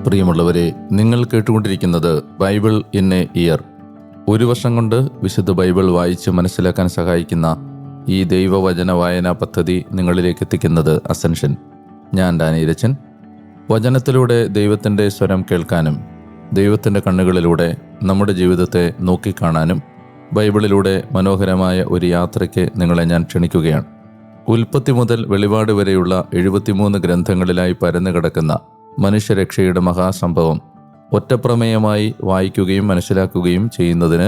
പ്രിയമുള്ളവരെ, നിങ്ങൾ കേട്ടുകൊണ്ടിരിക്കുന്നത് ബൈബിൾ ഇൻ എ ഇയർ. ഒരു വർഷം കൊണ്ട് വിശുദ്ധ ബൈബിൾ വായിച്ച് മനസ്സിലാക്കാൻ സഹായിക്കുന്ന ഈ ദൈവവചന വായനാ പദ്ധതി നിങ്ങളിലേക്ക് എത്തിക്കുന്നത് അസെൻഷൻ. ഞാൻ ഡാനിയലച്ചൻ. വചനത്തിലൂടെ ദൈവത്തിൻ്റെ സ്വരം കേൾക്കാനും ദൈവത്തിൻ്റെ കണ്ണുകളിലൂടെ നമ്മുടെ ജീവിതത്തെ നോക്കിക്കാണാനും ബൈബിളിലൂടെ മനോഹരമായ ഒരു യാത്രയ്ക്ക് നിങ്ങളെ ഞാൻ ക്ഷണിക്കുകയാണ്. ഉൽപ്പത്തി മുതൽ വെളിപാട് വരെയുള്ള 73 ഗ്രന്ഥങ്ങളിലായി പരന്നു കിടക്കുന്ന മനുഷ്യരക്ഷയുടെ മഹാസംഭവം ഒറ്റപ്രമേയമായി വായിക്കുകയും മനസ്സിലാക്കുകയും ചെയ്യുന്നതിന്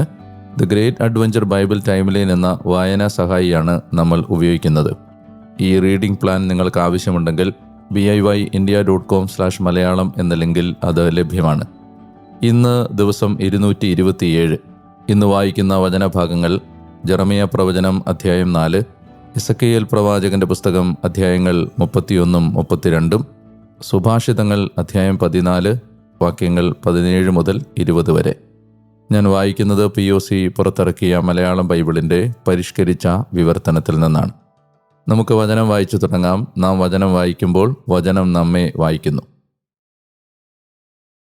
the great adventure Bible timeline എന്ന വായനാ സഹായിയാണ് നമ്മൾ ഉപയോഗിക്കുന്നത്. ഈ റീഡിംഗ് പ്ലാൻ നിങ്ങൾക്ക് ആവശ്യമുണ്ടെങ്കിൽ biyindia.com/malayalam എന്ന ലിങ്കിൽ അത് ലഭ്യമാണ്. ഇന്ന് ദിവസം 227. ഇന്ന് വായിക്കുന്ന വചനഭാഗങ്ങൾ ജെറമിയ പ്രവചനം അധ്യായം 4, എസെക്കിയേൽ പ്രവാചകന്റെ പുസ്തകം അധ്യായങ്ങൾ 31, 32, സുഭാഷിതങ്ങൾ അധ്യായം 14, വാക്യങ്ങൾ 17 മുതൽ 20 വരെ. ഞാൻ വായിക്കുന്നത് POC പുറത്തിറക്കിയ മലയാളം ബൈബിളിൻ്റെ പരിഷ്കരിച്ച വിവർത്തനത്തിൽ നിന്നാണ്. നമുക്ക് വചനം വായിച്ചു തുടങ്ങാം. നാം വചനം വായിക്കുമ്പോൾ വചനം നമ്മെ വായിക്കുന്നു.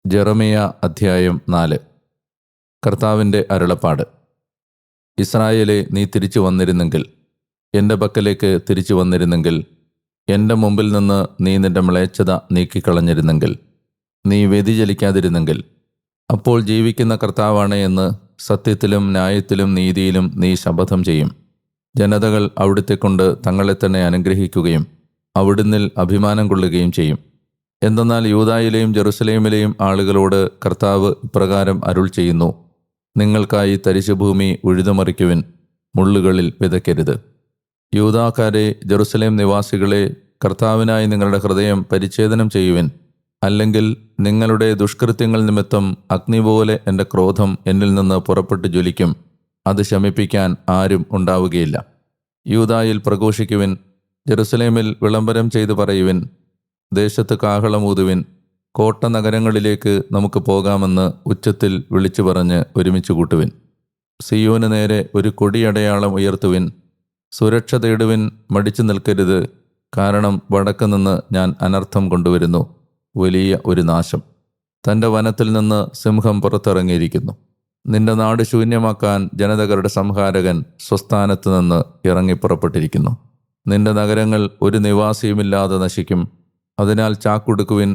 ജെറമിയ അധ്യായം 4. കർത്താവിൻ്റെ അരുളപ്പാട്. ഇസ്രായേലേ, നീ തിരിച്ചു വന്നിരുന്നെങ്കിൽ, എൻ്റെ പക്കലേക്ക് തിരിച്ചു വന്നിരുന്നെങ്കിൽ, എൻ്റെ മുമ്പിൽ നിന്ന് നീ നിൻ്റെ മ്ലേച്ഛത നീക്കിക്കളഞ്ഞിരുന്നെങ്കിൽ, നീ വ്യതിചലിക്കാതിരുന്നെങ്കിൽ, അപ്പോൾ ജീവിക്കുന്ന കർത്താവാണ് എന്ന് സത്യത്തിലും ന്യായത്തിലും നീതിയിലും നീ ശപഥം ചെയ്യും. ജനതകൾ അവിടുത്തെ കൊണ്ട് തങ്ങളെ തന്നെ അനുഗ്രഹിക്കുകയും അവിടുന്നിൽ അഭിമാനം കൊള്ളുകയും ചെയ്യും. എന്തെന്നാൽ യൂദായിലെയും ജെറുസലേമിലെയും ആളുകളോട് കർത്താവ് ഇപ്രകാരം അരുൾ ചെയ്യുന്നു: നിങ്ങൾക്കായി തരിശുഭൂമി ഉഴുതുമറിക്കുവിൻ, മുള്ളുകളിൽ വിതയ്ക്കരുത്. യൂദാക്കാരെ, ജെറുസലേം നിവാസികളെ, കർത്താവിനായി നിങ്ങളുടെ ഹൃദയം പരിച്ഛേദനം ചെയ്യുവിൻ. അല്ലെങ്കിൽ നിങ്ങളുടെ ദുഷ്കൃത്യങ്ങൾ നിമിത്തം അഗ്നി പോലെ എൻ്റെ ക്രോധം എന്നിൽ നിന്ന് പുറപ്പെട്ടു ജ്വലിക്കും. അത് ശമിപ്പിക്കാൻ ആരും ഉണ്ടാവുകയില്ല. യൂദായിൽ പ്രഘോഷിക്കുവിൻ, ജെറുസലേമിൽ വിളംബരം ചെയ്തു പറയുവിൻ. ദേശത്ത് കാഹളമൂതുവിൻ, കോട്ട നഗരങ്ങളിലേക്ക് നമുക്ക് പോകാമെന്ന് ഉച്ചത്തിൽ വിളിച്ചു പറഞ്ഞ് ഒരുമിച്ച് കൂട്ടുവിൻ. സിയോന് നേരെ ഒരു കൊടിയടയാളം ഉയർത്തുവിൻ. സുരക്ഷ തേടുവിൻ, മടിച്ചു നിൽക്കരുത്. കാരണം വടക്ക് നിന്ന് ഞാൻ അനർത്ഥം കൊണ്ടുവരുന്നു, വലിയ ഒരു നാശം. തൻ്റെ വനത്തിൽ നിന്ന് സിംഹം പുറത്തിറങ്ങിയിരിക്കുന്നു. നിന്റെ നാട് ശൂന്യമാക്കാൻ ജനതകളുടെ സംഹാരകൻ സ്വസ്ഥാനത്ത് നിന്ന് ഇറങ്ങിപ്പുറപ്പെട്ടിരിക്കുന്നു. നിന്റെ നഗരങ്ങൾ ഒരു നിവാസിയുമില്ലാതെ നശിക്കും. അതിനാൽ ചാക്കുടുക്കുവിൻ,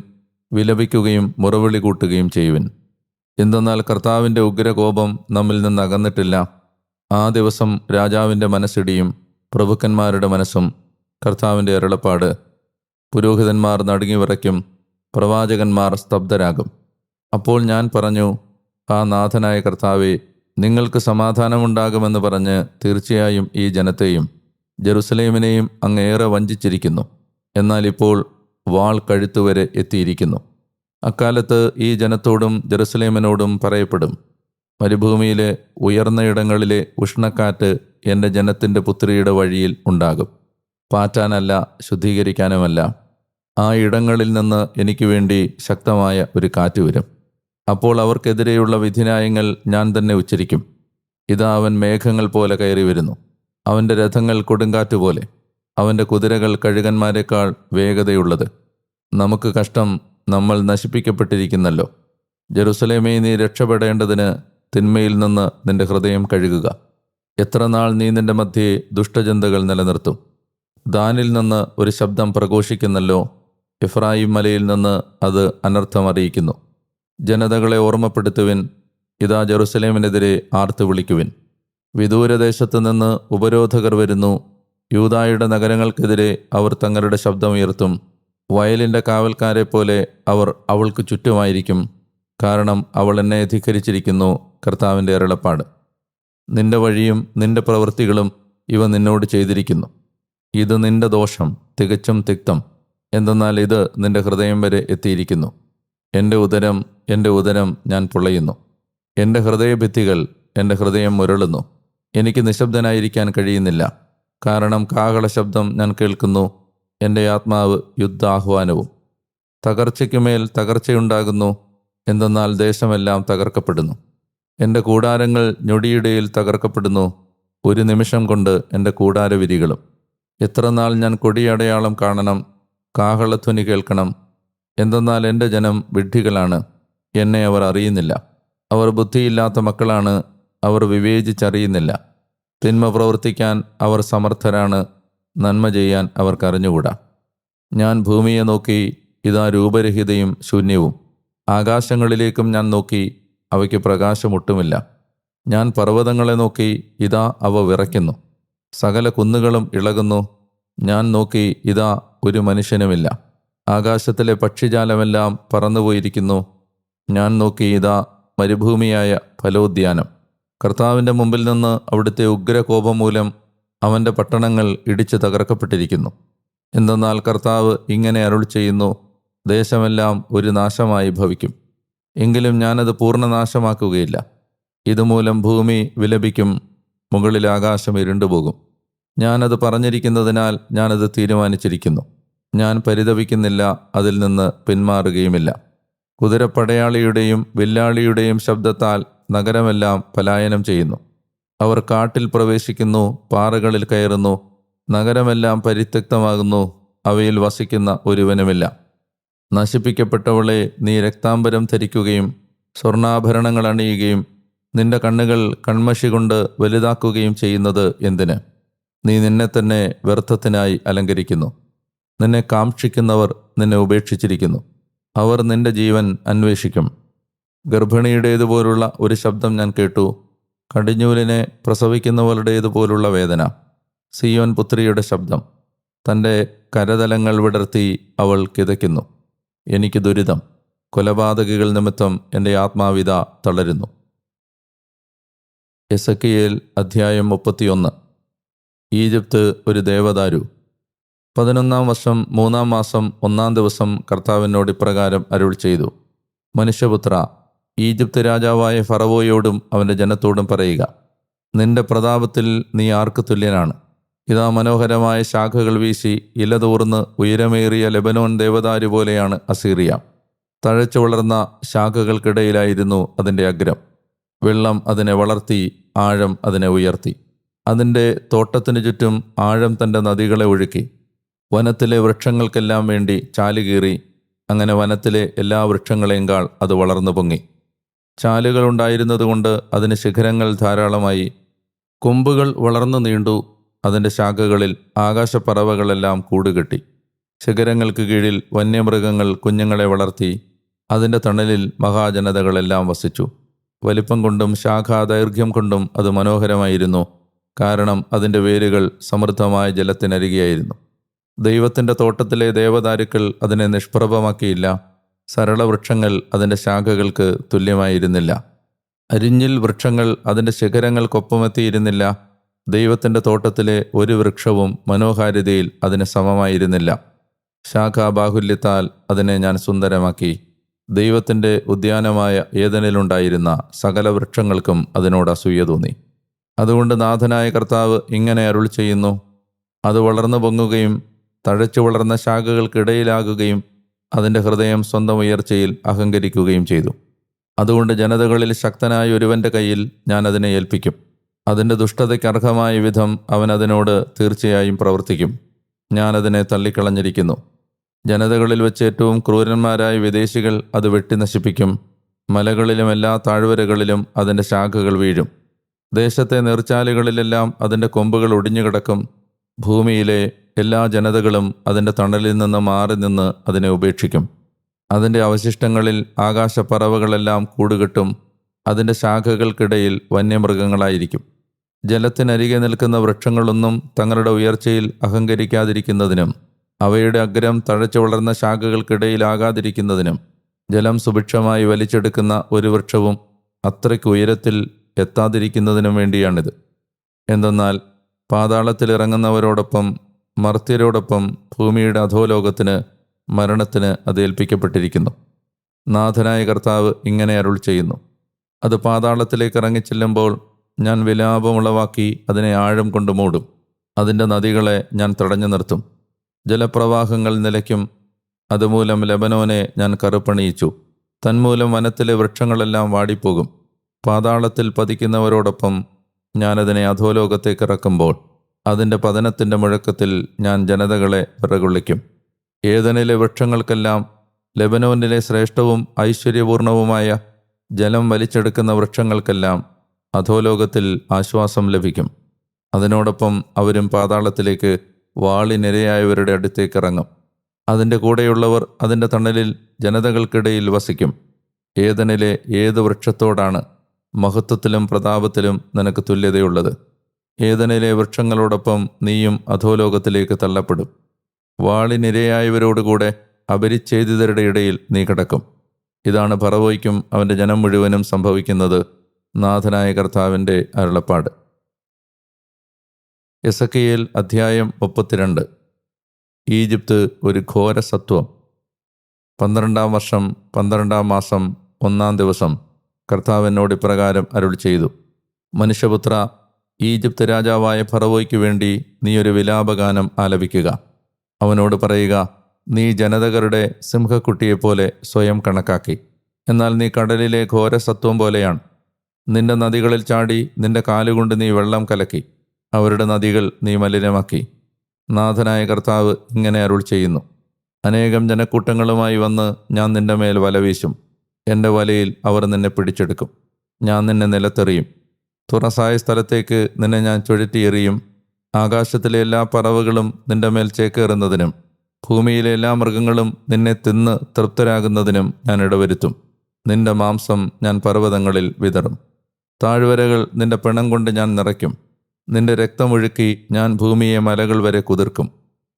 വിലപിക്കുകയും മുറവിളി കൂട്ടുകയും ചെയ്യുവിൻ. എന്തെന്നാൽ കർത്താവിൻ്റെ ഉഗ്രകോപം നമ്മിൽ നിന്ന് അകന്നിട്ടില്ല. ആ ദിവസം രാജാവിൻ്റെ മനസ്സിടിയും, പ്രഭുക്കന്മാരുടെ മനസ്സും. കർത്താവിൻ്റെ അരുളപ്പാട്. പുരോഹിതന്മാർ നടുങ്ങി വിറയ്ക്കും, പ്രവാചകന്മാർ സ്തബ്ധരാകും. അപ്പോൾ ഞാൻ പറഞ്ഞു: ആ നാഥനായ കർത്താവേ, നിങ്ങൾക്ക് സമാധാനമുണ്ടാകുമെന്ന് പറഞ്ഞ് തീർച്ചയായും ഈ ജനത്തെയും ജെറുസലേമിനെയും അങ്ങേറെ വഞ്ചിച്ചിരിക്കുന്നു. എന്നാൽ ഇപ്പോൾ വാൾ കഴുത്തുവരെ എത്തിയിരിക്കുന്നു. അക്കാലത്ത് ഈ ജനത്തോടും ജെറുസലേമിനോടും പറയപ്പെടും: മരുഭൂമിയിലെ ഉയർന്ന ഇടങ്ങളിലെ ഉഷ്ണക്കാറ്റ് എൻ്റെ ജനത്തിൻ്റെ പുത്രിയുടെ വഴിയിൽ ഉണ്ടാകും. പാറ്റാനല്ല, ശുദ്ധീകരിക്കാനുമല്ല. ആ ഇടങ്ങളിൽ നിന്ന് എനിക്ക് വേണ്ടി ശക്തമായ ഒരു കാറ്റ് വരും. അപ്പോൾ അവർക്കെതിരെയുള്ള വിധിന്യായങ്ങൾ ഞാൻ തന്നെ ഉച്ചരിക്കും. ഇതാ, അവൻ മേഘങ്ങൾ പോലെ കയറി വരുന്നു. അവൻ്റെ രഥങ്ങൾ കൊടുങ്കാറ്റ് പോലെ, അവൻ്റെ കുതിരകൾ കഴുകന്മാരെക്കാൾ വേഗതയുള്ളത്. നമുക്ക് കഷ്ടം, നമ്മൾ നശിപ്പിക്കപ്പെട്ടിരിക്കുന്നല്ലോ. ജെറുസലേമേ, നീ രക്ഷപ്പെടേണ്ടതിന് തിന്മയിൽ നിന്ന് നിന്റെ ഹൃദയം കഴുകുക. എത്ര നാൾ നീ നിന്റെ മധ്യേ ദുഷ്ടചിന്തകൾ നിലനിർത്തും? ദാനിൽ നിന്ന് ഒരു ശബ്ദം പ്രഘോഷിക്കുന്നല്ലോ. എഫ്രായിം മലയിൽ നിന്ന് അത് അനർത്ഥം അറിയിക്കുന്നു. ജനതകളെ ഓർമ്മപ്പെടുത്തുവിൻ. ഇതാ, ജെറുസലേമിനെതിരെ ആർത്തു വിളിക്കുവിൻ. വിദൂരദേശത്ത് നിന്ന് ഉപരോധകർ വരുന്നു. യൂദായുടെ നഗരങ്ങൾക്കെതിരെ അവർ തങ്ങളുടെ ശബ്ദമുയർത്തും. വയലിൻ്റെ കാവൽക്കാരെ പോലെ അവർ അവൾക്ക് ചുറ്റുമായിരിക്കും. കാരണം അവൾ എന്നെ ധിക്കരിച്ചിരിക്കുന്നു. കർത്താവിൻ്റെ അരുളപ്പാട്. നിന്റെ വഴിയും നിന്റെ പ്രവൃത്തികളും ഇവ നിന്നോട് ചെയ്തിരിക്കുന്നു. ഇത് നിന്റെ ദോഷം, തികച്ചും തിക്തം. എന്തെന്നാൽ ഇത് നിന്റെ ഹൃദയം വരെ എത്തിയിരിക്കുന്നു. എൻ്റെ ഉദരം ഞാൻ പൊളയുന്നു. എൻ്റെ ഹൃദയഭിത്തികൾ, എൻ്റെ ഹൃദയം മുരളുന്നു. എനിക്ക് നിശബ്ദനായിരിക്കാൻ കഴിയുന്നില്ല. കാരണം കാഹള ശബ്ദം ഞാൻ കേൾക്കുന്നു, എൻ്റെ ആത്മാവ് യുദ്ധാഹ്വാനവും. തകർച്ചയ്ക്കുമേൽ തകർച്ചയുണ്ടാകുന്നു. എന്തെന്നാൽ ദേശമെല്ലാം തകർക്കപ്പെടുന്നു. എൻ്റെ കൂടാരങ്ങൾ ഞൊടിയിടയിൽ തകർക്കപ്പെടുന്നു. ഒരു നിമിഷം കൊണ്ട് എൻ്റെ കൂടാരവിരികളും. എത്ര നാൾ ഞാൻ കൊടിയടയാളം കാണണം, കാഹളധ്വനി കേൾക്കണം? എന്തെന്നാൽ എൻ്റെ ജനം വിഡ്ഢികളാണ്, എന്നെ അവർ അറിയുന്നില്ല. അവർ ബുദ്ധിയില്ലാത്ത മക്കളാണ്, അവർ വിവേചിച്ചറിയുന്നില്ല. തിന്മ പ്രവർത്തിക്കാൻ അവർ സമർത്ഥരാണ്, നന്മ ചെയ്യാൻ അവർക്കറിഞ്ഞുകൂടാ. ഞാൻ ഭൂമിയെ നോക്കി, ഇതാ രൂപരഹിതയും ശൂന്യവും. ആകാശങ്ങളിലേക്കും ഞാൻ നോക്കി, അവയ്ക്ക് പ്രകാശമൊട്ടുമില്ല. ഞാൻ പർവ്വതങ്ങളെ നോക്കി, ഇതാ അവ വിറയ്ക്കുന്നു. സകല കുന്നുകളും ഇളകുന്നു. ഞാൻ നോക്കി, ഇതാ ഒരു മനുഷ്യനുമില്ല. ആകാശത്തിലെ പക്ഷിജാലമെല്ലാം പറന്നുപോയിരിക്കുന്നു. ഞാൻ നോക്കി, ഇതാ മരുഭൂമിയായ ഫലോദ്യാനം. കർത്താവിൻ്റെ മുമ്പിൽ നിന്ന് അവിടുത്തെ ഉഗ്രകോപം മൂലം അവൻ്റെ പട്ടണങ്ങൾ ഇടിച്ചു തകർക്കപ്പെട്ടിരിക്കുന്നു. എന്തെന്നാൽ കർത്താവ് ഇങ്ങനെ അരുളി ചെയ്യുന്നു, ദേശമെല്ലാം ഒരു നാശമായി ഭവിക്കും, എങ്കിലും ഞാനത് പൂർണ്ണനാശമാക്കുകയില്ല. ഇതുമൂലം ഭൂമി വിലപിക്കും, മുകളിൽ ആകാശം ഇരുണ്ടുപോകും. ഞാനത് പറഞ്ഞിരിക്കുന്നതിനാൽ ഞാനത് തീരുമാനിച്ചിരിക്കുന്നു. ഞാൻ പരിതപിക്കുന്നില്ല, അതിൽ നിന്ന് പിന്മാറുകയുമില്ല. കുതിരപ്പടയാളിയുടെയും വില്ലാളിയുടെയും ശബ്ദത്താൽ നഗരമെല്ലാം പലായനം ചെയ്യുന്നു. അവർ കാട്ടിൽ പ്രവേശിക്കുന്നു, പാറകളിൽ കയറുന്നു. നഗരമെല്ലാം പരിത്യക്തമാകുന്നു, അവയിൽ വസിക്കുന്ന ഒരുവനുമില്ല. നശിപ്പിക്കപ്പെട്ടവളെ, നീ രക്താംബരം ധരിക്കുകയും സ്വർണ്ണാഭരണങ്ങൾ അണിയുകയും നിന്റെ കണ്ണുകൾ കൺമഷി കൊണ്ട് വലുതാക്കുകയും ചെയ്യുന്നത് എന്തിന്? നീ നിന്നെ തന്നെ വ്യർത്ഥത്തിനായി അലങ്കരിക്കുന്നു. നിന്നെ കാക്ഷിക്കുന്നവർ നിന്നെ ഉപേക്ഷിച്ചിരിക്കുന്നു. അവർ നിന്റെ ജീവൻ അന്വേഷിക്കും. ഗർഭിണിയുടേതുപോലുള്ള ഒരു ശബ്ദം ഞാൻ കേട്ടു, കടിഞ്ഞൂലിനെ പ്രസവിക്കുന്നവരുടേതുപോലുള്ള വേദന. സിയോൻ പുത്രിയുടെ ശബ്ദം. തൻ്റെ കരതലങ്ങൾ വിടർത്തി അവൾ കിതയ്ക്കുന്നു. എനിക്ക് ദുരിതം, കൊലപാതകികൾ നിമിത്തം എൻ്റെ ആത്മാവിത തളരുന്നു. എസെക്കിയേൽ അധ്യായം 31. ഈജിപ്ത് ഒരു ദേവദാരു. 11-ാം വർഷം 3-ാം മാസം 1-ാം ദിവസം കർത്താവിനോട് ഇപ്രകാരം അരുളി ചെയ്തു: മനുഷ്യപുത്ര, ഈജിപ്ത് രാജാവായ ഫറവോയോടും അവൻ്റെ ജനത്തോടും പറയുക, നിന്റെ പ്രതാപത്തിൽ നീ ആർക്ക് തുല്യനാണ്? ഇതാ മനോഹരമായ ശാഖകൾ വീശി ഇലതൂർന്ന് ഉയരമേറിയ ലെബനോൻ ദേവദാരു പോലെയാണ് അസീറിയ. തഴച്ചു വളർന്ന ശാഖകൾക്കിടയിലായിരുന്നു അതിൻ്റെ അഗ്രം. വെള്ളം അതിനെ വളർത്തി, ആഴം അതിനെ ഉയർത്തി. അതിൻ്റെ തോട്ടത്തിനു ചുറ്റും ആഴം തൻ്റെ നദികളെ ഒഴുക്കി. വനത്തിലെ വൃക്ഷങ്ങൾക്കെല്ലാം വേണ്ടി ചാലുകീറി. അങ്ങനെ വനത്തിലെ എല്ലാ വൃക്ഷങ്ങളെക്കാൾ അത് വളർന്നു പൊങ്ങി. ചാലുകളുണ്ടായിരുന്നതുകൊണ്ട് അതിന് ശിഖരങ്ങൾ ധാരാളമായി. കൊമ്പുകൾ വളർന്നു നീണ്ടു. അതിൻ്റെ ശാഖകളിൽ ആകാശപ്പറവകളെല്ലാം കൂടുകെട്ടി. ശിഖരങ്ങൾക്ക് കീഴിൽ വന്യമൃഗങ്ങൾ കുഞ്ഞുങ്ങളെ വളർത്തി. അതിൻ്റെ തണലിൽ മഹാജനതകളെല്ലാം വസിച്ചു. വലിപ്പം കൊണ്ടും ശാഖാദൈർഘ്യം കൊണ്ടും അത് മനോഹരമായിരുന്നു. കാരണം അതിൻ്റെ വേരുകൾ സമൃദ്ധമായ ജലത്തിനരികെയായിരുന്നു. ദൈവത്തിൻ്റെ തോട്ടത്തിലെ ദേവദാരുക്കൾ അതിനെ നിഷ്പ്രഭമാക്കിയില്ല. സരളവൃക്ഷങ്ങൾ അതിൻ്റെ ശാഖകൾക്ക് തുല്യമായിരുന്നില്ല. അരിഞ്ഞിൽ വൃക്ഷങ്ങൾ അതിൻ്റെ ശിഖരങ്ങൾക്കൊപ്പമെത്തിയിരുന്നില്ല. ദൈവത്തിൻ്റെ തോട്ടത്തിലെ ഒരു വൃക്ഷവും മനോഹാരിതയിൽ അതിന് സമമായിരുന്നില്ല. ശാഖാബാഹുല്യത്താൽ അതിനെ ഞാൻ സുന്ദരമാക്കി. ദൈവത്തിൻ്റെ ഉദ്യാനമായ ഏദനിലുണ്ടായിരുന്ന സകല വൃക്ഷങ്ങൾക്കും അതിനോട് അസൂയ തോന്നി. അതുകൊണ്ട് നാഥനായ കർത്താവ് ഇങ്ങനെ അരുളി ചെയ്യുന്നു: അത് വളർന്നു പൊങ്ങുകയും തഴച്ചു വളർന്ന ശാഖകൾക്കിടയിലാകുകയും അതിൻ്റെ ഹൃദയം സ്വന്തം ഉയർച്ചയിൽ അഹങ്കരിക്കുകയും ചെയ്തു. അതുകൊണ്ട് ജനതകളിൽ ശക്തനായ ഒരുവൻ്റെ കയ്യിൽ ഞാൻ അതിനെ ഏൽപ്പിക്കും. അതിൻ്റെ ദുഷ്ടതയ്ക്ക് അർഹമായ വിധം അവൻ അതിനോട് തീർച്ചയായും പ്രവർത്തിക്കും. ഞാനതിനെ തള്ളിക്കളഞ്ഞിരിക്കുന്നു. ജനതകളിൽ വെച്ച് ഏറ്റവും ക്രൂരന്മാരായ വിദേശികൾ അത് വെട്ടി നശിപ്പിക്കും. മലകളിലും എല്ലാ താഴ്വരകളിലും അതിൻ്റെ ശാഖകൾ വീഴും. ദേശത്തെ നീർച്ചാലുകളിലെല്ലാം അതിൻ്റെ കൊമ്പുകൾ ഒടിഞ്ഞുകിടക്കും. ഭൂമിയിലെ എല്ലാ ജനതകളും അതിൻ്റെ തണലിൽ നിന്ന് മാറി നിന്ന് അതിനെ ഉപേക്ഷിക്കും. അതിൻ്റെ അവശിഷ്ടങ്ങളിൽ ആകാശപ്പറവകളെല്ലാം കൂടുകെട്ടും. അതിൻ്റെ ശാഖകൾക്കിടയിൽ വന്യമൃഗങ്ങളായിരിക്കും. ജലത്തിനരികെ നിൽക്കുന്ന വൃക്ഷങ്ങളൊന്നും തങ്ങളുടെ ഉയർച്ചയിൽ അഹങ്കരിക്കാതിരിക്കുന്നതിനും അവയുടെ അഗ്രം തഴച്ചു വളർന്ന ശാഖകൾക്കിടയിലാകാതിരിക്കുന്നതിനും ജലം സുഭിക്ഷമായി വലിച്ചെടുക്കുന്ന ഒരു വൃക്ഷവും അത്രയ്ക്ക് ഉയരത്തിൽ എത്താതിരിക്കുന്നതിനും വേണ്ടിയാണിത്. എന്തെന്നാൽ പാതാളത്തിലിറങ്ങുന്നവരോടൊപ്പം മർത്യരോടൊപ്പം ഭൂമിയുടെ അധോലോകത്തിന് മരണത്തിന് അത് ഏൽപ്പിക്കപ്പെട്ടിരിക്കുന്നു. നാഥനായ കർത്താവ് ഇങ്ങനെ അരുൾ ചെയ്യുന്നു: അത് പാതാളത്തിലേക്ക് ഇറങ്ങിച്ചെല്ലുമ്പോൾ ഞാൻ വിലാപമുളവാക്കി അതിനെ ആഴം കൊണ്ട് മൂടും. അതിൻ്റെ നദികളെ ഞാൻ തടഞ്ഞു നിർത്തും. ജലപ്രവാഹങ്ങൾ നിലയ്ക്കും. അതുമൂലം ലെബനോനെ ഞാൻ കറുപ്പണിയിച്ചു. തന്മൂലം വനത്തിലെ വൃക്ഷങ്ങളെല്ലാം വാടിപ്പോകും. പാതാളത്തിൽ പതിക്കുന്നവരോടൊപ്പം ഞാനതിനെ അധോലോകത്തേക്ക് ഇറക്കുമ്പോൾ അതിൻ്റെ പതനത്തിൻ്റെ മുഴക്കത്തിൽ ഞാൻ ജനതകളെ വിറകൊള്ളിക്കും. ഏദനിലെ വൃക്ഷങ്ങൾക്കെല്ലാം ലെബനോനിലെ ശ്രേഷ്ഠവും ഐശ്വര്യപൂർണവുമായ ജലം വലിച്ചെടുക്കുന്ന വൃക്ഷങ്ങൾക്കെല്ലാം അധോലോകത്തിൽ ആശ്വാസം ലഭിക്കും. അതിനോടൊപ്പം അവരും പാതാളത്തിലേക്ക് വാളിനിരയായവരുടെ അടുത്തേക്ക് ഇറങ്ങും. അതിൻ്റെ കൂടെയുള്ളവർ അതിൻ്റെ തണലിൽ ജനതകൾക്കിടയിൽ വസിക്കും. ഏദനിലെ ഏത് വൃക്ഷത്തോടാണ് മഹത്വത്തിലും പ്രതാപത്തിലും നിനക്ക് തുല്യതയുള്ളത്? ഏദനിലെ വൃക്ഷങ്ങളോടൊപ്പം നീയും അധോലോകത്തിലേക്ക് തള്ളപ്പെടും. വാളിനിരയായവരോടുകൂടെ അപരിച്ഛേദിതരുടെ ഇടയിൽ നീ കിടക്കും. ഇതാണ് ഫറവോയ്ക്കും അവൻ്റെ ജനം മുഴുവനും സംഭവിക്കുന്നത്. നാഥനായ കർത്താവിൻ്റെ അരുളപ്പാട്. എസെക്കിയേൽ അധ്യായം 32. ഈജിപ്ത് ഒരു ഘോര സത്വം. 12-ാം വർഷം 12-ാം മാസം 1-ാം ദിവസം കർത്താവ് എന്നോട് ഇപ്രകാരം അരുളി ചെയ്തു: മനുഷ്യപുത്ര, ഈജിപ്ത് രാജാവായ ഫറവോയ്ക്ക് വേണ്ടി നീ ഒരു വിലാപഗാനം ആലപിക്കുക. അവനോട് പറയുക, നീ ജനതകളുടെ സിംഹക്കുട്ടിയെപ്പോലെ സ്വയം കണക്കാക്കി. എന്നാൽ നീ കടലിലെ ഘോരസത്വം പോലെയാണ്. നിന്റെ നദികളിൽ ചാടി നിന്റെ കാലുകൊണ്ട് നീ വെള്ളം കലക്കി. അവരുടെ നദികൾ നീ മലിനമാക്കി. നാഥനായ കർത്താവ് ഇങ്ങനെ അരുൾ ചെയ്യുന്നു: അനേകം ജനക്കൂട്ടങ്ങളുമായി വന്ന് ഞാൻ നിന്റെ മേൽ വല വീശും. എൻ്റെ വലയിൽ അവർ നിന്നെ പിടിച്ചെടുക്കും. ഞാൻ നിന്നെ നിലത്തെറിയും. തുറസായ സ്ഥലത്തേക്ക് നിന്നെ ഞാൻ ചുഴറ്റിയെറിയും. ആകാശത്തിലെ എല്ലാ പറവകളും നിന്റെ മേൽ ചേക്കേറുന്നതിനും ഭൂമിയിലെ എല്ലാ മൃഗങ്ങളും നിന്നെ തിന്ന് തൃപ്തരാകുന്നതിനും ഞാൻ ഇടവരുത്തും. നിന്റെ മാംസം ഞാൻ പർവ്വതങ്ങളിൽ വിതറും. താഴ്വരകൾ നിന്റെ പിണം കൊണ്ട് ഞാൻ നിറയ്ക്കും. നിന്റെ രക്തമൊഴുക്കി ഞാൻ ഭൂമിയെ മലകൾ വരെ കുതിർക്കും.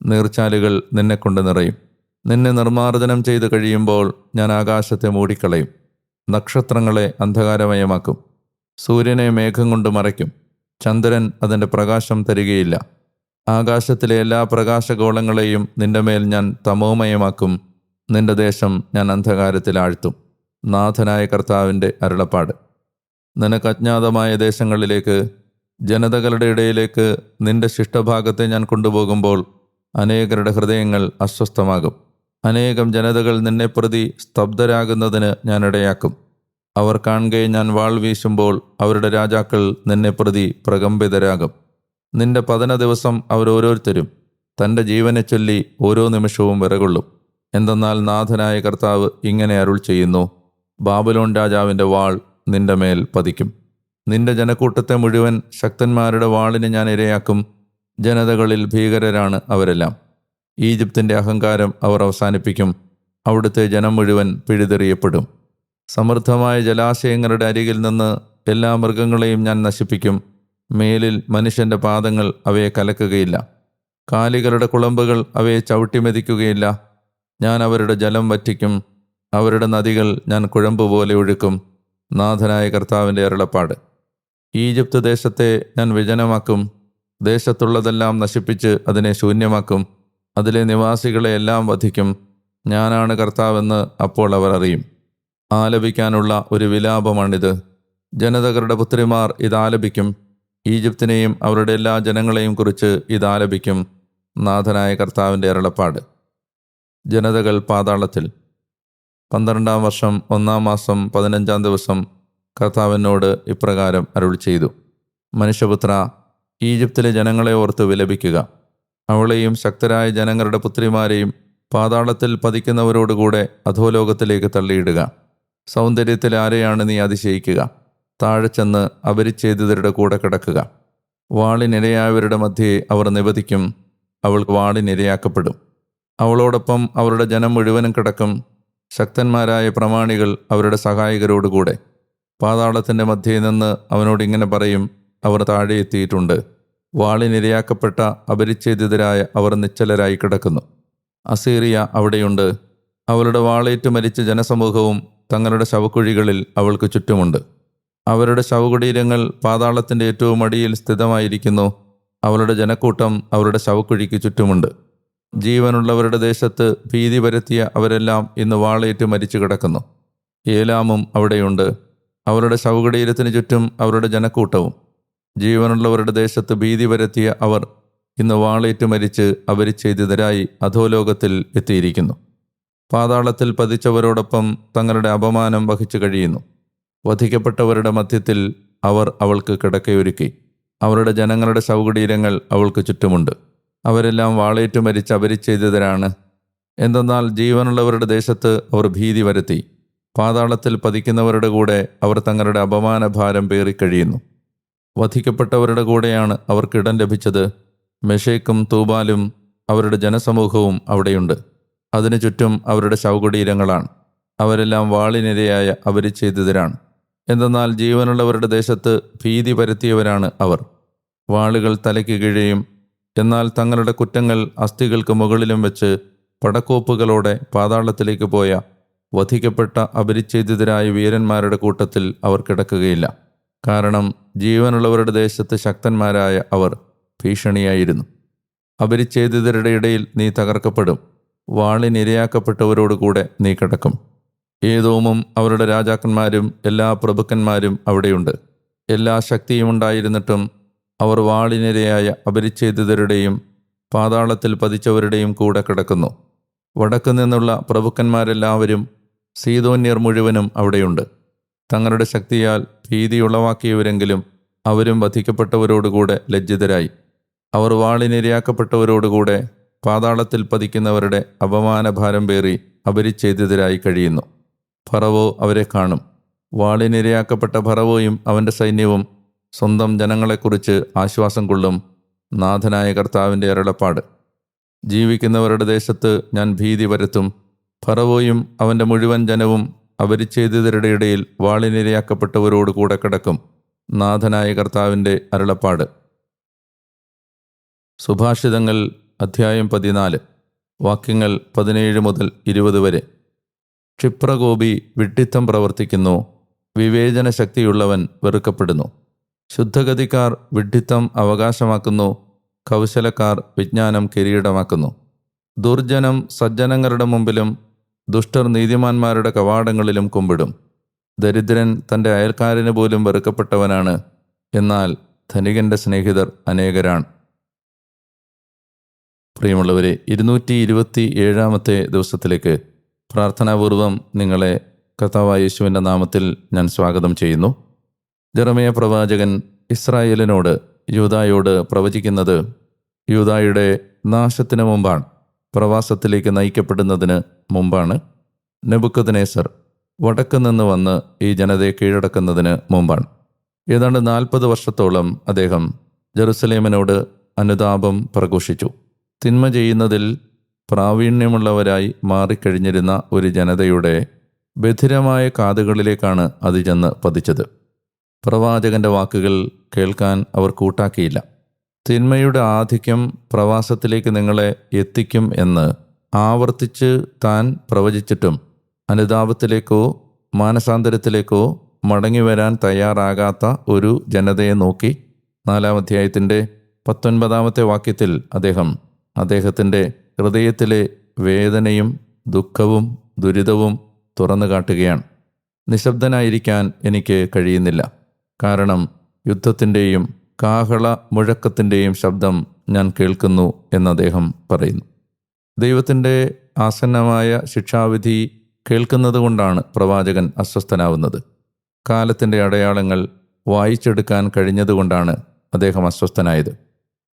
നീർച്ചാലുകൾ നിന്നെക്കൊണ്ട് നിറയും. നിന്നെ നിർമ്മാർജ്ജനം ചെയ്ത് കഴിയുമ്പോൾ ഞാൻ ആകാശത്തെ മൂടിക്കളയും. നക്ഷത്രങ്ങളെ അന്ധകാരമയമാക്കും. സൂര്യനെ മേഘം കൊണ്ട് മറയ്ക്കും. ചന്ദ്രൻ അതിൻ്റെ പ്രകാശം തരികയില്ല. ആകാശത്തിലെ എല്ലാ പ്രകാശഗോളങ്ങളെയും നിന്റെ മേൽ ഞാൻ തമോമയമാക്കും. നിന്റെ ദേശം ഞാൻ അന്ധകാരത്തിൽ ആഴ്ത്തും. നാഥനായ കർത്താവിൻ്റെ അരുളപ്പാട്. നിനക്ക് അജ്ഞാതമായ ദേശങ്ങളിലേക്ക്, ജനതകളുടെ ഇടയിലേക്ക് നിന്റെ ശിഷ്ടഭാഗത്തെ ഞാൻ കൊണ്ടുപോകുമ്പോൾ അനേകരുടെ ഹൃദയങ്ങൾ അസ്വസ്ഥമാകും. അനേകം ജനതകൾ നിന്നെ പ്രതി സ്തബ്ധരാകുന്നതിന് ഞാൻ ഇടയാക്കും. അവർ കാണുകെ ഞാൻ വാൾ വീശുമ്പോൾ അവരുടെ രാജാക്കൾ നിന്നെ പ്രതി പ്രകമ്പിതരാകും. നിന്റെ പതന ദിവസം അവരോരോരുത്തരും തൻ്റെ ജീവനെ ചൊല്ലി ഓരോ നിമിഷവും വിറകൊള്ളും. എന്തെന്നാൽ നാഥനായ കർത്താവ് ഇങ്ങനെ അരുൾ ചെയ്യുന്നു: ബാബിലോൺ രാജാവിൻ്റെ വാൾ നിന്റെ മേൽ പതിക്കും. നിന്റെ ജനക്കൂട്ടത്തെ മുഴുവൻ ശക്തന്മാരുടെ വാളിന് ഞാൻ ഇരയാക്കും. ജനതകളിൽ ഭീകരരാണ് അവരെല്ലാം. ഈജിപ്തിൻ്റെ അഹങ്കാരം അവർ അവസാനിപ്പിക്കും. അവിടുത്തെ ജനം മുഴുവൻ പിഴുതെറിയപ്പെടും. സമൃദ്ധമായ ജലാശയങ്ങളുടെ അരികിൽ നിന്ന് എല്ലാ മൃഗങ്ങളെയും ഞാൻ നശിപ്പിക്കും. മേലിൽ മനുഷ്യൻ്റെ പാദങ്ങൾ അവയെ കലക്കുകയില്ല. കാലികളുടെ കുളമ്പുകൾ അവയെ ചവിട്ടിമെതിക്കുകയില്ല. ഞാൻ അവരുടെ ജലം വറ്റിക്കും. അവരുടെ നദികൾ ഞാൻ കുഴമ്പുപോലെ ഒഴുക്കും. നാഥനായ കർത്താവിൻ്റെ അരുളപ്പാട്. ഈജിപ്ത് ദേശത്തെ ഞാൻ വിജനമാക്കും. ദേശത്തുള്ളതെല്ലാം നശിപ്പിച്ച് അതിനെ ശൂന്യമാക്കും. അതിലെ നിവാസികളെ എല്ലാം വധിക്കും. ഞാനാണ് കർത്താവെന്ന് അപ്പോൾ അവർ അറിയും. ആലപിക്കാനുള്ള ഒരു വിലാപമാണിത്. ജനതകളുടെ പുത്രിമാർ ഇതാലപിക്കും. ഈജിപ്തിനെയും അവരുടെ എല്ലാ ജനങ്ങളെയും കുറിച്ച് ഇതാലപിക്കും. നാഥനായ കർത്താവിൻ്റെ അരുളപ്പാട്. ജനതകൾ പാതാളത്തിൽ. 12-ാം വർഷം 1-ാം മാസം 15-ാം ദിവസം കർത്താവിനോട് ഇപ്രകാരം അരുളി ചെയ്തു: മനുഷ്യപുത്ര, ഈജിപ്തിലെ ജനങ്ങളെ ഓർത്ത് വിലപിക്കുക. അവളെയും ശക്തരായ ജനങ്ങളുടെ പുത്രിമാരെയും പാതാളത്തിൽ പതിക്കുന്നവരോടുകൂടെ അധോലോകത്തിലേക്ക് തള്ളിയിടുക. സൗന്ദര്യത്തിൽ ആരെയാണ് നീ അതിശയിക്കുക? താഴെ ചെന്ന് അപരിച്ഛേദിതരുടെ കൂടെ കിടക്കുക. വാളിനിരയായവരുടെ മധ്യേ അവർ നിവദിക്കും. അവൾ വാളിനിരയാക്കപ്പെടും. അവളോടൊപ്പം അവരുടെ ജനം മുഴുവനും കിടക്കും. ശക്തന്മാരായ പ്രമാണികൾ അവരുടെ സഹായകരോടുകൂടെ. പാതാളത്തിൻ്റെ മധ്യേ നിന്ന് അവനോട് ഇങ്ങനെ പറയും: അവർ താഴെ എത്തിയിട്ടുണ്ട്. വാളിനിരയാക്കപ്പെട്ട അപരിച്ഛേദിതരായ അവർ നിശ്ചലരായി കിടക്കുന്നു. അസീറിയ അവിടെയുണ്ട്. അവളുടെ വാളേറ്റ് മരിച്ച ജനസമൂഹവും തങ്ങളുടെ ശവക്കുഴികളിൽ അവൾക്ക് ചുറ്റുമുണ്ട്. അവരുടെ ശവകുടീരങ്ങൾ പാതാളത്തിൻ്റെ ഏറ്റവും അടിയിൽ സ്ഥിതമായിരിക്കുന്നു. അവളുടെ ജനക്കൂട്ടം അവരുടെ ശവക്കുഴിക്ക് ചുറ്റുമുണ്ട്. ജീവനുള്ളവരുടെ ദേശത്ത് ഭീതി പരത്തിയ അവരെല്ലാം ഇന്ന് വാളേറ്റ് മരിച്ചു കിടക്കുന്നു. ഏലാമും അവിടെയുണ്ട്. അവരുടെ ശവകുടീരത്തിന് ചുറ്റും അവരുടെ ജനക്കൂട്ടവും. ജീവനുള്ളവരുടെ ദേശത്ത് ഭീതി പരത്തിയ അവർ ഇന്ന് വാളേറ്റ് മരിച്ച് അപരിച്ഛേദിതരായി അധോലോകത്തിൽ എത്തിയിരിക്കുന്നു. പാതാളത്തിൽ പതിച്ചവരോടൊപ്പം തങ്ങളുടെ അപമാനം വഹിച്ചു കഴിയുന്നു. വധിക്കപ്പെട്ടവരുടെ മധ്യത്തിൽ അവർ അവൾക്ക് കിടക്കയൊരുക്കി. അവരുടെ ജനങ്ങളുടെ ശവകുടീരങ്ങൾ അവൾക്ക് ചുറ്റുമുണ്ട്. അവരെല്ലാം വാളേറ്റു മരിച്ച് അപരിച്ഛേദിതരാണ്. എന്തെന്നാൽ ജീവനുള്ളവരുടെ ദേശത്ത് അവർ ഭീതി വരുത്തി. പാതാളത്തിൽ പതിക്കുന്നവരുടെ കൂടെ അവർ തങ്ങളുടെ അപമാനഭാരം പേറിക്കഴിയുന്നു. വധിക്കപ്പെട്ടവരുടെ കൂടെയാണ് അവർക്കിടം ലഭിച്ചത്. മെഷേക്കും തൂബാലും അവരുടെ ജനസമൂഹവും അവിടെയുണ്ട്. അതിനു ചുറ്റും അവരുടെ ശവകുടീരങ്ങളാണ്. അവരെല്ലാം വാളിനിരയായ അപരിച്ഛേദിതരാണ്. എന്തെന്നാൽ ജീവനുള്ളവരുടെ ദേശത്ത് ഭീതി പരത്തിയവരാണ് അവർ. വാളുകൾ തലയ്ക്ക് കീഴെയും എന്നാൽ തങ്ങളുടെ കുറ്റങ്ങൾ അസ്ഥികൾക്ക് മുകളിലും വെച്ച് പടക്കോപ്പുകളോടെ പാതാളത്തിലേക്ക് പോയ വധിക്കപ്പെട്ട അപരിച്ഛേദിതരായ വീരന്മാരുടെ കൂട്ടത്തിൽ അവർ കിടക്കുകയില്ല. കാരണം ജീവനുള്ളവരുടെ ദേശത്ത് ശക്തന്മാരായ അവർ ഭീഷണിയായിരുന്നു. അപരിച്ഛേദിതരുടെ ഇടയിൽ നീ തകർക്കപ്പെടും. വാളിനിരയാക്കപ്പെട്ടവരോടുകൂടെ നീ കിടക്കും. ഏദോമും അവരുടെ രാജാക്കന്മാരും എല്ലാ പ്രഭുക്കന്മാരും അവിടെയുണ്ട്. എല്ലാ ശക്തിയും ഉണ്ടായിരുന്നിട്ടും അവർ വാളിനിരയായ അപരിച്ഛേദിതരുടെയും പാതാളത്തിൽ പതിച്ചവരുടെയും കൂടെ കിടക്കുന്നു. വടക്കു നിന്നുള്ള പ്രഭുക്കന്മാരെല്ലാവരും സീദോന്യർ മുഴുവനും അവിടെയുണ്ട്. തങ്ങളുടെ ശക്തിയാൽ ഭീതിയുളവാക്കിയവരെങ്കിലും അവരും വധിക്കപ്പെട്ടവരോടുകൂടെ ലജ്ജിതരായി. അവർ വാളിനിരയാക്കപ്പെട്ടവരോടുകൂടെ പാതാളത്തിൽ പതിക്കുന്നവരുടെ അപമാനഭാരം പേറി അപരിച്ഛേദിതരായി കഴിയുന്നു. ഫറവോ അവരെ കാണും. വാളിനിരയാക്കപ്പെട്ട ഫറവോയും അവൻ്റെ സൈന്യവും സ്വന്തം ജനങ്ങളെക്കുറിച്ച് ആശ്വാസം കൊള്ളും. നാഥനായ കർത്താവിൻ്റെ അരുളപ്പാട്. ജീവിക്കുന്നവരുടെ ദേശത്ത് ഞാൻ ഭീതി വരുത്തും. ഫറവോയും അവൻ്റെ മുഴുവൻ ജനവും അപരിച്ഛേദിതരുടെ ഇടയിൽ വാളിനിരയാക്കപ്പെട്ടവരോട് കൂടെ കിടക്കും. നാഥനായ കർത്താവിൻ്റെ അരുളപ്പാട്. സുഭാഷിതങ്ങൾ അധ്യായം 14 വാക്യങ്ങൾ 17 മുതൽ 20 വരെ. ക്ഷിപ്രകോപി വിഡ്ഢിത്തം പ്രവർത്തിക്കുന്നു. വിവേചന ശക്തിയുള്ളവൻ വെറുക്കപ്പെടുന്നു. ശുദ്ധഗതിക്കാർ വിഡ്ഢിത്തം അവകാശമാക്കുന്നു. കൗശലക്കാർ വിജ്ഞാനം കിരീടമാക്കുന്നു. ദുർജനം സജ്ജനങ്ങളുടെ മുമ്പിലും ദുഷ്ടർ നീതിമാന്മാരുടെ കവാടങ്ങളിലും കുമ്പിടും. ദരിദ്രൻ തൻ്റെ അയൽക്കാരന് പോലും വെറുക്കപ്പെട്ടവനാണ്. എന്നാൽ ധനികൻ്റെ സ്നേഹിതർ അനേകരാണ്. പ്രിയമുള്ളവരെ, 227 ദിവസത്തിലേക്ക് പ്രാർത്ഥനാപൂർവം നിങ്ങളെ കർത്താവായ യേശുവിൻ്റെ നാമത്തിൽ ഞാൻ സ്വാഗതം ചെയ്യുന്നു. ജെറമ്യാ പ്രവാചകൻ ഇസ്രായേലിനോട്, യൂദായോട് പ്രവചിക്കുന്നത് യൂദായുടെ നാശത്തിന് മുമ്പാണ്, പ്രവാസത്തിലേക്ക് നയിക്കപ്പെടുന്നതിന് മുമ്പാണ്. നെബൂഖദ്നേസർ വടക്ക് നിന്ന് വന്ന് ഈ ജനതയെ കീഴടക്കുന്നതിന് മുമ്പാണ്. ഏതാണ്ട് 40 വർഷത്തോളം അദ്ദേഹം ജെറുസലേമിനോട് അനുതാപം പ്രഘോഷിച്ചു. തിന്മ ചെയ്യുന്നതിൽ പ്രാവീണ്യമുള്ളവരായി മാറിക്കഴിഞ്ഞിരുന്ന ഒരു ജനതയുടെ ബധിരമായ കാതുകളിലേക്കാണ് അത് ചെന്ന് പതിച്ചത്. പ്രവാചകന്റെ വാക്കുകൾ കേൾക്കാൻ അവർ കൂട്ടാക്കിയില്ല. തിന്മയുടെ ആധിക്യം പ്രവാസത്തിലേക്ക് നിങ്ങളെ എത്തിക്കും എന്ന് ആവർത്തിച്ച് താൻ പ്രവചിച്ചിട്ടും അനുതാപത്തിലേക്കോ മാനസാന്തരത്തിലേക്കോ മടങ്ങിവരാൻ തയ്യാറാകാത്ത ഒരു ജനതയെ നോക്കി 4-ാം അധ്യായത്തിൻ്റെ 19 വാക്യത്തിൽ അദ്ദേഹത്തിൻ്റെ ഹൃദയത്തിലെ വേദനയും ദുഃഖവും ദുരിതവും തുറന്നു കാട്ടുകയാണ്. നിശബ്ദനായിരിക്കാൻ എനിക്ക് കഴിയുന്നില്ല. കാരണം യുദ്ധത്തിൻ്റെയും കാഹള മുഴക്കത്തിൻ്റെയും ശബ്ദം ഞാൻ കേൾക്കുന്നു എന്ന് അദ്ദേഹം പറയുന്നു. ദൈവത്തിൻ്റെ ആസന്നമായ ശിക്ഷാവിധി കേൾക്കുന്നത് കൊണ്ടാണ് പ്രവാചകൻ അസ്വസ്ഥനാവുന്നത്. കാലത്തിൻ്റെ അടയാളങ്ങൾ വായിച്ചെടുക്കാൻ കഴിഞ്ഞതുകൊണ്ടാണ് അദ്ദേഹം അസ്വസ്ഥനായത്.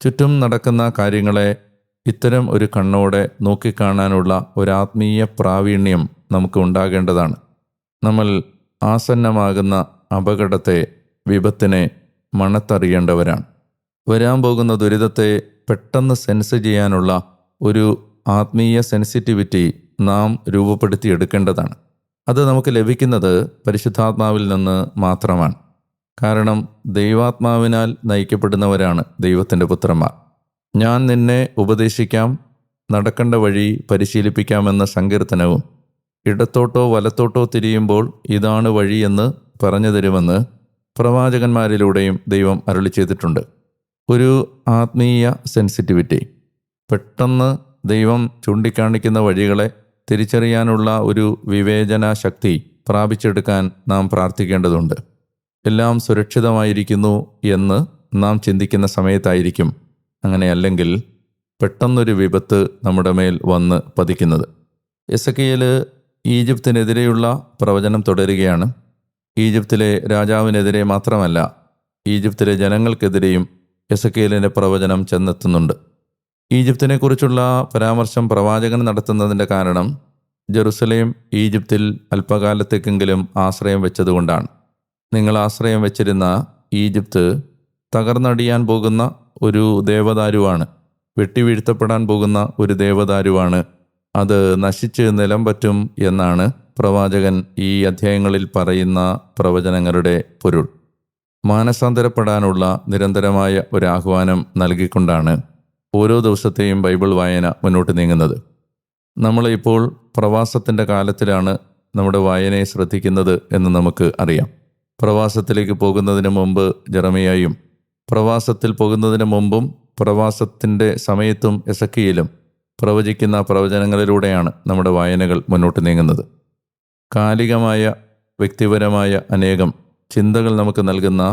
ചുറ്റും നടക്കുന്ന കാര്യങ്ങളെ ഇത്തരം ഒരു കണ്ണോടെ നോക്കിക്കാണാനുള്ള ഒരാത്മീയ പ്രാവീണ്യം നമുക്ക് ഉണ്ടാകേണ്ടതാണ്. നമ്മൾ ആസന്നമാകുന്ന അപകടത്തെ, വിപത്തിനെ മണത്തറിയേണ്ടവരാണ്. വരാൻ പോകുന്ന ദുരിതത്തെ പെട്ടെന്ന് സെൻസ് ചെയ്യാനുള്ള ഒരു ആത്മീയ സെൻസിറ്റിവിറ്റി നാം രൂപപ്പെടുത്തിയെടുക്കേണ്ടതാണ്. അത് നമുക്ക് ലഭിക്കുന്നത് പരിശുദ്ധാത്മാവിൽ നിന്ന് മാത്രമാണ്. കാരണം ദൈവാത്മാവിനാൽ നയിക്കപ്പെടുന്നവരാണ് ദൈവത്തിൻ്റെ പുത്രന്മാർ. ഞാൻ നിന്നെ ഉപദേശിക്കാം, നടക്കേണ്ട വഴി പരിശീലിപ്പിക്കാമെന്ന സങ്കീർത്തനവും ഇടത്തോട്ടോ വലത്തോട്ടോ തിരിയുമ്പോൾ ഇതാണ് വഴിയെന്ന് പറഞ്ഞു തരുമെന്ന് പ്രവാചകന്മാരിലൂടെയും ദൈവം അരുളി ചെയ്തിട്ടുണ്ട്. ഒരു ആത്മീയ സെൻസിറ്റിവിറ്റി, പെട്ടെന്ന് ദൈവം ചൂണ്ടിക്കാണിക്കുന്ന വഴികളെ തിരിച്ചറിയാനുള്ള ഒരു വിവേചന ശക്തി പ്രാപിച്ചെടുക്കാൻ നാം പ്രാർത്ഥിക്കേണ്ടതുണ്ട്. എല്ലാം സുരക്ഷിതമായിരിക്കുന്നു എന്ന് നാം ചിന്തിക്കുന്ന സമയത്തായിരിക്കും അങ്ങനെയല്ലെങ്കിൽ പെട്ടെന്നൊരു വിപത്ത് നമ്മുടെ മേൽ വന്ന് പതിക്കുന്നത്. എസെക്കിയേൽ ഈജിപ്തിനെതിരെയുള്ള പ്രവചനം തുടരുകയാണ്. ഈജിപ്തിലെ രാജാവിനെതിരെ മാത്രമല്ല, ഈജിപ്തിലെ ജനങ്ങൾക്കെതിരെയും എസെക്കിയേലിൻ്റെ പ്രവചനം ചെന്നെത്തുന്നുണ്ട്. ഈജിപ്തിനെക്കുറിച്ചുള്ള പരാമർശം പ്രവാചകൻ നടത്തുന്നതിൻ്റെ കാരണം ജെറുസലേം ഈജിപ്തിൽ അല്പകാലത്തേക്കെങ്കിലും ആശ്രയം വെച്ചതുകൊണ്ടാണ്. നിങ്ങൾ ആശ്രയം വെച്ചിരുന്ന ഈജിപ്ത് തകർന്നടിയാൻ പോകുന്ന ഒരു ദേവദാരുവാണ്, വെട്ടിവീഴ്ത്തപ്പെടാൻ പോകുന്ന ഒരു ദേവദാരുവാണ്. അത് നശിച്ച് നിലം പറ്റും എന്നാണ് പ്രവാചകൻ ഈ അധ്യായങ്ങളിൽ പറയുന്ന പ്രവചനങ്ങളുടെ പൊരുൾ. മാനസാന്തരപ്പെടാനുള്ള നിരന്തരമായ ഒരു ആഹ്വാനം നൽകിക്കൊണ്ടാണ് ഓരോ ദിവസത്തെയും ബൈബിൾ വായന മുന്നോട്ട് നീങ്ങുന്നത്. നമ്മളിപ്പോൾ പ്രവാസത്തിൻ്റെ കാലത്തിലാണ് നമ്മുടെ വായനയെ ശ്രദ്ധിക്കുന്നത് എന്ന് നമുക്ക് അറിയാം. പ്രവാസത്തിലേക്ക് പോകുന്നതിന് മുമ്പ് ജെറമിയായും, പ്രവാസത്തിൽ പോകുന്നതിന് മുമ്പും പ്രവാസത്തിൻ്റെ സമയത്തും എസെക്കിയേലും പ്രവചിക്കുന്ന പ്രവചനങ്ങളിലൂടെയാണ് നമ്മുടെ വായനകൾ മുന്നോട്ട് നീങ്ങുന്നത്. കാലികമായ വ്യക്തിപരമായ അനേകം ചിന്തകൾ നമുക്ക് നൽകുന്ന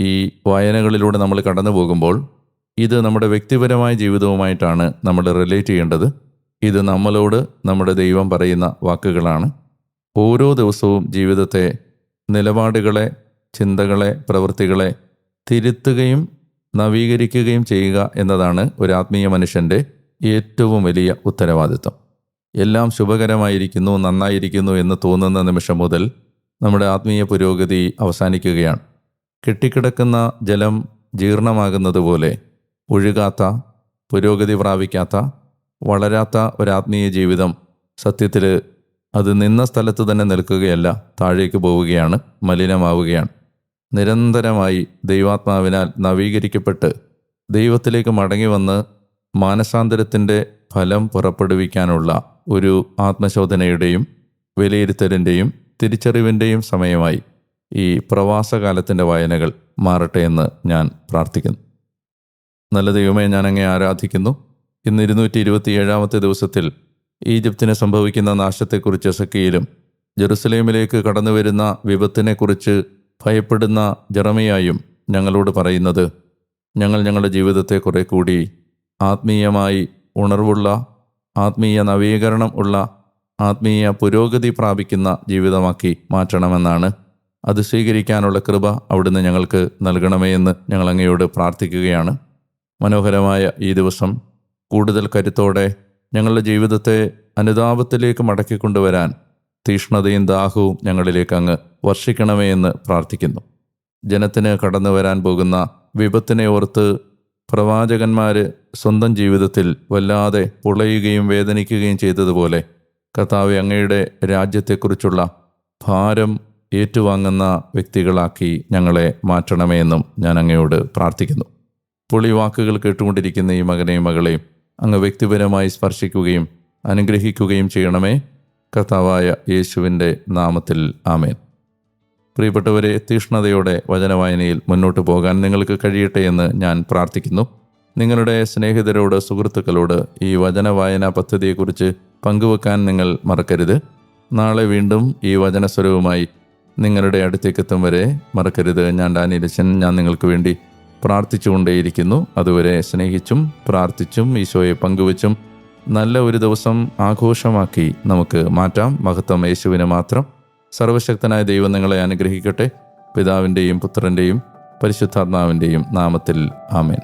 ഈ വായനകളിലൂടെ നമ്മൾ കടന്നു പോകുമ്പോൾ ഇത് നമ്മുടെ വ്യക്തിപരമായ ജീവിതവുമായിട്ടാണ് നമ്മൾ റിലേറ്റ് ചെയ്യേണ്ടത്. ഇത് നമ്മളോട് നമ്മുടെ ദൈവം പറയുന്ന വാക്കുകളാണ്. ഓരോ ദിവസവും ജീവിതത്തെ, നിലപാടുകളെ, ചിന്തകളെ, പ്രവൃത്തികളെ തിരുത്തുകയും നവീകരിക്കുകയും ചെയ്യുക എന്നതാണ് ഒരു ആത്മീയ മനുഷ്യൻ്റെ ഏറ്റവും വലിയ ഉത്തരവാദിത്വം. എല്ലാം ശുഭകരമായിരിക്കുന്നു, നന്നായിരിക്കുന്നു എന്ന് തോന്നുന്ന നിമിഷം മുതൽ നമ്മുടെ ആത്മീയ പുരോഗതി അവസാനിക്കുകയാണ്. കെട്ടിക്കിടക്കുന്ന ജലം ജീർണമാകുന്നത് പോലെ ഒഴുകാത്ത, പുരോഗതി പ്രാപിക്കാത്ത, വളരാത്ത ഒരാത്മീയ ജീവിതം സത്യത്തിൽ അത് നിന്ന സ്ഥലത്ത് തന്നെ നിൽക്കുകയല്ല, താഴേക്ക് പോവുകയാണ്, മലിനമാവുകയാണ്. നിരന്തരമായി ദൈവാത്മാവിനാൽ നവീകരിക്കപ്പെട്ട് ദൈവത്തിലേക്ക് മടങ്ങി വന്ന് മാനസാന്തരത്തിൻ്റെ ഫലം പുറപ്പെടുവിക്കാനുള്ള ഒരു ആത്മശോധനയുടെയും വിലയിരുത്തലിൻ്റെയും തിരിച്ചറിവിൻ്റെയും സമയമായി ഈ പ്രവാസകാലത്തിൻ്റെ വായനകൾ മാറട്ടെ എന്ന് ഞാൻ പ്രാർത്ഥിക്കുന്നു. നല്ല ദൈവമേ, ഞാൻ അങ്ങേ ആരാധിക്കുന്നു. ഇന്ന് 227 ദിവസത്തിൽ ഈജിപ്തിന് സംഭവിക്കുന്ന നാശത്തെക്കുറിച്ച് എസെക്കിയേലും ജെറുസലേമിലേക്ക് കടന്നുവരുന്ന വിപത്തിനെക്കുറിച്ച് ഭയപ്പെടുന്ന ജെറമിയായും ഞങ്ങളോട് പറയുന്നത്, ഞങ്ങൾ ഞങ്ങളുടെ ജീവിതത്തെ കുറെ കൂടി ആത്മീയമായി ഉണർവുള്ള, ആത്മീയ നവീകരണം ഉള്ള, ആത്മീയ പുരോഗതി പ്രാപിക്കുന്ന ജീവിതമാക്കി മാറ്റണമെന്നാണ്. അത് സ്വീകരിക്കാനുള്ള കൃപ അവിടുന്ന് ഞങ്ങൾക്ക് നൽകണമേ എന്ന് ഞങ്ങൾ അങ്ങയോട് പ്രാർത്ഥിക്കുകയാണ്. മനോഹരമായ ഈ ദിവസം കൂടുതൽ കരുത്തോടെ ഞങ്ങളുടെ ജീവിതത്തെ അനുതാപത്തിലേക്ക് മടക്കിക്കൊണ്ടുവരാൻ തീഷ്ണതയും ദാഹവും ഞങ്ങളിലേക്ക് അങ്ങ് വർഷിക്കണമേ എന്ന് പ്രാർത്ഥിക്കുന്നു. ജനത്തിന് കടന്നു വരാൻ പോകുന്ന വിപത്തിനെ ഓർത്ത് പ്രവാചകന്മാർ സ്വന്തം ജീവിതത്തിൽ വല്ലാതെ പുളയുകയും വേദനിക്കുകയും ചെയ്തതുപോലെ കർത്താവേ, അങ്ങയുടെ രാജ്യത്തെക്കുറിച്ചുള്ള ഭാരം ഏറ്റുവാങ്ങുന്ന വ്യക്തികളാക്കി ഞങ്ങളെ മാറ്റണമേ എന്നും ഞാൻ അങ്ങയോട് പ്രാർത്ഥിക്കുന്നു. പുളി വാക്കുകൾ കേട്ടുകൊണ്ടിരിക്കുന്ന ഈ മകനെയും മകളെയും അങ്ങ് വ്യക്തിപരമായി സ്പർശിക്കുകയും അനുഗ്രഹിക്കുകയും ചെയ്യണമേ. കർത്താവായ യേശുവിൻ്റെ നാമത്തിൽ ആമേൻ. പ്രിയപ്പെട്ടവരെ, തീഷ്ണതയോടെ വചനവായനയിൽ മുന്നോട്ട് പോകാൻ നിങ്ങൾക്ക് കഴിയട്ടെ എന്ന് ഞാൻ പ്രാർത്ഥിക്കുന്നു. നിങ്ങളുടെ സ്നേഹിതരോട്, സുഹൃത്തുക്കളോട് ഈ വചനവായന പദ്ധതിയെക്കുറിച്ച് പങ്കുവെക്കാൻ നിങ്ങൾ മറക്കരുത്. നാളെ വീണ്ടും ഈ വചനസ്വരവുമായി നിങ്ങളുടെ അടുത്തേക്കെത്തും വരെ മറക്കരുത്. ഞാൻ ഡാനിയലച്ചൻ, ഞാൻ നിങ്ങൾക്ക് വേണ്ടി പ്രാർത്ഥിച്ചുകൊണ്ടേയിരിക്കുന്നു. അതുവരെ സ്നേഹിച്ചും പ്രാർത്ഥിച്ചും ഈശോയെ പങ്കുവച്ചും നല്ല ഒരു ദിവസം ആഘോഷമാക്കി നമുക്ക് മാറ്റാം. മഹത്വം യേശുവിന് മാത്രം. സർവശക്തനായ ദൈവം നിങ്ങളെ അനുഗ്രഹിക്കട്ടെ. പിതാവിൻ്റെയും പുത്രൻ്റെയും പരിശുദ്ധാത്മാവിൻ്റെയും നാമത്തിൽ ആമേൻ.